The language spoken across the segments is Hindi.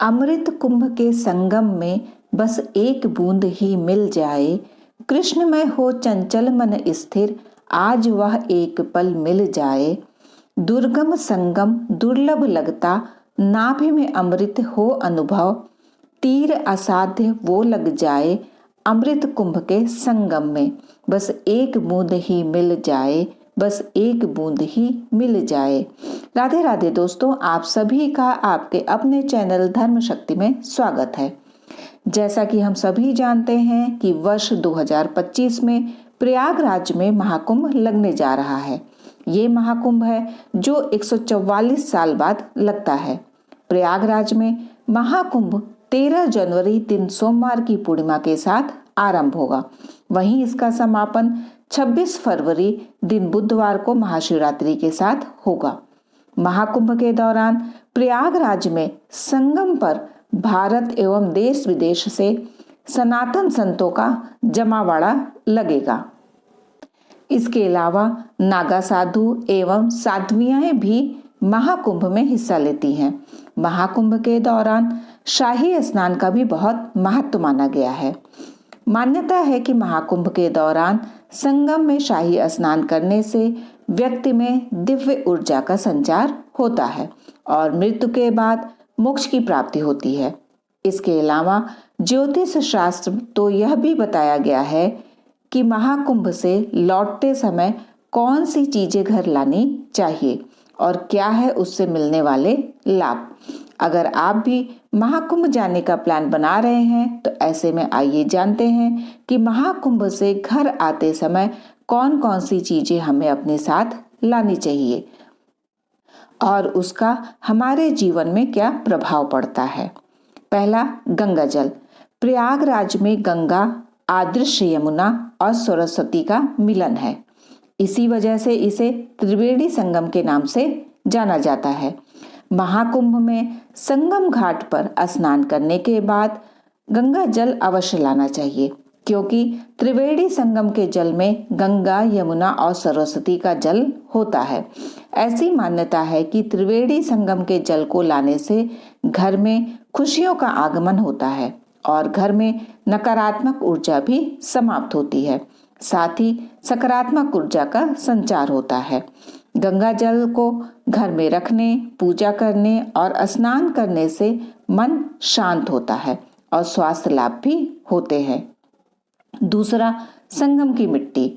अमृत कुंभ के संगम में बस एक बूंद ही मिल जाए। कृष्णमय हो चंचल मन स्थिर, आज वह एक पल मिल जाए। दुर्गम संगम दुर्लभ लगता, नाभि में अमृत हो अनुभव। तीर असाध्य वो लग जाए, अमृत कुंभ के संगम में बस एक बूंद ही मिल जाए, बस एक बूंद ही मिल जाए। राधे राधे दोस्तों, आप सभी का आपके अपने चैनल धर्म शक्ति में स्वागत है। जैसा कि हम सभी जानते हैं कि वर्ष 2025 में प्रयागराज में महाकुंभ लगने जा रहा है। ये महाकुंभ है जो 144 साल बाद लगता है। प्रयागराज में महाकुंभ 13 जनवरी दिन सोमवार की पूर्णिमा के साथ आरंभ होगा। वहीं इसका समापन 26 फरवरी दिन बुधवार को महाशिवरात्रि के साथ होगा। महाकुंभ के दौरान प्रयागराज में संगम पर भारत एवं देश विदेश से सनातन संतों का जमावड़ा लगेगा। इसके अलावा नागा साधु एवं साध्वियां भी महाकुंभ में हिस्सा लेती हैं। महाकुंभ के दौरान शाही स्नान का भी बहुत महत्व माना गया है। मान्यता है कि महाकुंभ के दौरान संगम में शाही स्नान करने से व्यक्ति में दिव्य ऊर्जा का संचार होता है और मृत्यु के बाद मोक्ष की प्राप्ति होती है। इसके अलावा ज्योतिष शास्त्र तो यह भी बताया गया है कि महाकुंभ से लौटते समय कौन सी चीजें घर लानी चाहिए और क्या है उससे मिलने वाले लाभ। अगर आप भी महाकुंभ जाने का प्लान बना रहे हैं तो ऐसे में आइए जानते हैं कि महाकुंभ से घर आते समय कौन कौन सी चीजें हमें अपने साथ लानी चाहिए और उसका हमारे जीवन में क्या प्रभाव पड़ता है। पहला, गंगा जल। प्रयागराज में गंगा आदृश्य यमुना और सरस्वती का मिलन है। इसी वजह से इसे त्रिवेणी संगम के नाम से जाना जाता है। महाकुंभ में संगम घाट पर स्नान करने के बाद गंगा जल अवश्य लाना चाहिए, क्योंकि त्रिवेणी संगम के जल में गंगा, यमुना और सरस्वती का जल होता है। ऐसी मान्यता है कि त्रिवेणी संगम के जल को लाने से घर में खुशियों का आगमन होता है और घर में नकारात्मक ऊर्जा भी समाप्त होती है, साथ ही सकारात्मक ऊर्जा का संचार होता है। गंगा जल को घर में रखने, पूजा करने और स्नान करने से मन शांत होता है और स्वास्थ्य लाभ भी होते हैं। दूसरा, संगम की मिट्टी।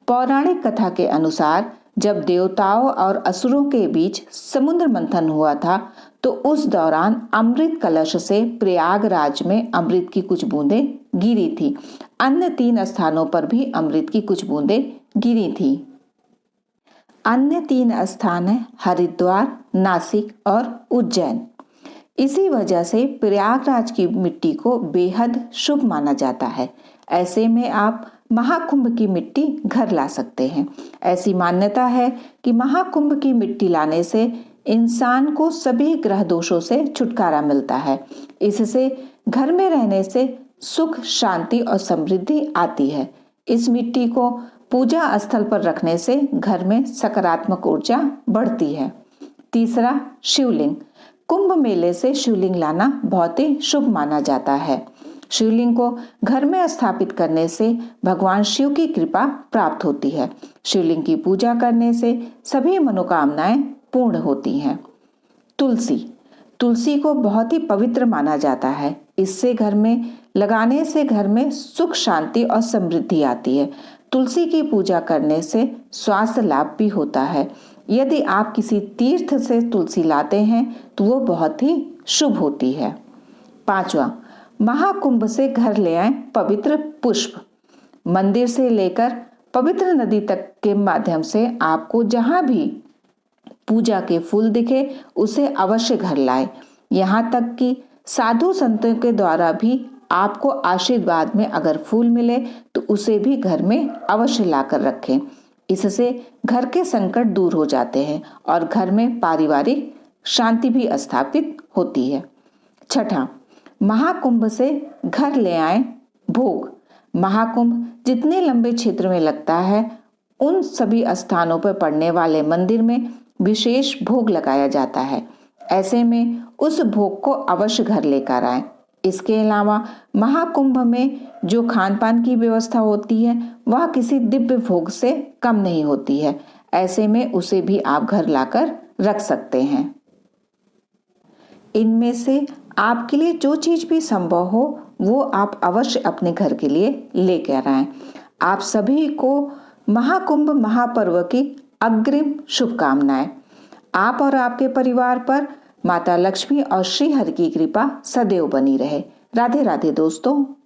पौराणिक कथा के अनुसार जब देवताओं और असुरों के बीच समुद्र मंथन हुआ था तो उस दौरान अमृत कलश से प्रयागराज में अमृत की कुछ बूंदें गिरी थी। अन्य 3 स्थानों पर भी अमृत की कुछ बूंदें गिरी थी। अन्य 3 स्थान है हरिद्वार, नासिक और उज्जैन। इसी वजह से प्रयागराज की मिट्टी को बेहद शुभ माना जाता है। ऐसे में आप महाकुंभ की मिट्टी घर ला सकते हैं। ऐसी मान्यता है कि महाकुंभ की मिट्टी लाने से इंसान को सभी ग्रह दोषों से छुटकारा मिलता है। इससे घर में रहने से सुख, शांति और समृद्धि आती है। इस मिट्टी को पूजा स्थल पर रखने से घर में सकारात्मक ऊर्जा बढ़ती है। तीसरा, शिवलिंग। कुंभ मेले से शिवलिंग लाना बहुत ही शुभ माना जाता है। शिवलिंग को घर में स्थापित करने से भगवान शिव की कृपा प्राप्त होती है। शिवलिंग की पूजा करने से सभी मनोकामनाएं पूर्ण होती हैं। तुलसी। तुलसी को बहुत ही पवित्र माना जाता है। इससे घर में लगाने से घर में सुख, शांति और समृद्धि आती है। तुलसी की पूजा करने से स्वास्थ्य लाभ भी होता है। यदि आप किसी तीर्थ से तुलसी लाते हैं तो वो बहुत ही शुभ होती है। पांचवा, महाकुंभ से घर ले आए पवित्र पुष्प। मंदिर से लेकर पवित्र नदी तक के माध्यम से आपको जहां भी पूजा के फूल दिखे उसे अवश्य घर लाए। यहाँ तक कि साधु संतों के द्वारा भी आपको आशीर्वाद में अगर फूल मिले तो उसे भी घर में अवश्य लाकर रखें। इससे घर के संकट दूर हो जाते हैं और घर में पारिवारिक शांति भी स्थापित होती है। छठा, महाकुंभ से घर ले आए भोग। महाकुंभ जितने लंबे क्षेत्र में लगता है उन सभी स्थानों पर पड़ने वाले मंदिर में विशेष भोग लगाया जाता है। ऐसे में उस भोग को अवश्य घर लेकर आएं। इसके अलावा महाकुंभ में जो खान पान की व्यवस्था होती है वह किसी दिव्य भोग से कम नहीं होती है। ऐसे में उसे भी आप घर लाकर रख सकते हैं। इनमें से आपके लिए जो चीज भी संभव हो वो आप अवश्य अपने घर के लिए लेकर आएं। आप सभी को महाकुंभ महापर्व की अग्रिम शुभकामनाएं। आप और आपके परिवार पर माता लक्ष्मी और श्री हरि की कृपा सदैव बनी रहे। राधे राधे दोस्तों।